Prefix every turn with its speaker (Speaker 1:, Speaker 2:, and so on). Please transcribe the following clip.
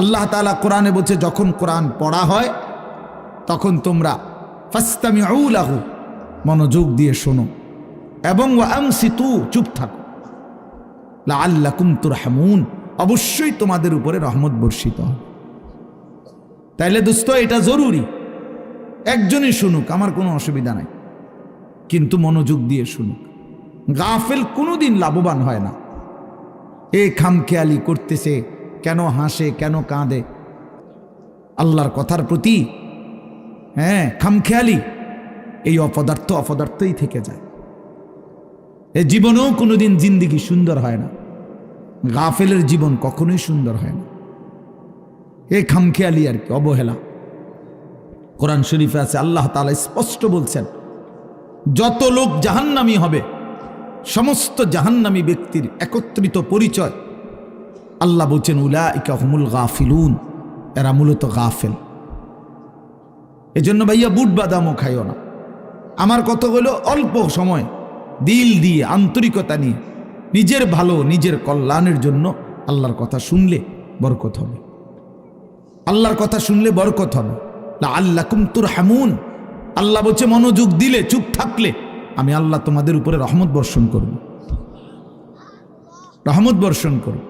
Speaker 1: আল্লাহ তাআলা কোরআনে বলছে যখন কোরআন পড়া হয় তখন তোমরা ফাসতামিউ লাহু মনোযোগ দিয়ে শোনো এবং ওয়া আনসিতু চুপ থাকো লাআল্লাকুম তুরহামুন অবশ্যই তোমাদের উপরে রহমত বর্ষিত হবে। তাইলে দোস্ত এটা জরুরি, একজনই শুনুক আমার কোনো অসুবিধা নাই, কিন্তু মনোযোগ দিয়ে শুনুক। গাফেল কোনোদিন লাভবান হয় না। এ খামখেয়ালি করতেছে, কেন হাসে কেন কাঁদে, আল্লাহর কথার প্রতি খামখেয়ালি, এই অপদার্থই থেকে যায়। এ জীবনেও কোনোদিন জিন্দেগি সুন্দর হয় না। গাফেলের জীবন কখনোই সুন্দর হয় না। এ খামখেয়ালি আর কি, অবহেলা। কোরআন শরীফে আছে আল্লাহ তাআলা স্পষ্ট বলছেন যত লোক জাহান্নামী হবে সমস্ত জাহান্নামী ব্যক্তির একত্রিত পরিচয় আল্লাহ বলছেন উলাইকা হুমুল গাফিলুন, এরা মূলত গাফেল। এজন্য ভাইয়া বুট বাদামও খাইও না। আমার কথা হলো অল্প সময় দিল দিয়ে আন্তরিকতা নিয়ে নিজের ভালো নিজের কল্যাণের জন্য আল্লাহর কথা শুনলে বরকত হবে। আল্লাহর কথা শুনলে বরকত হবে। লাআল্লাকুম তুরহামুন, আল্লাহ বলছে মনোযোগ দিলে চুপ থাকলে আমি আল্লাহ তোমাদের উপরে রহমত বর্ষণ করব, রহমত বর্ষণ করব।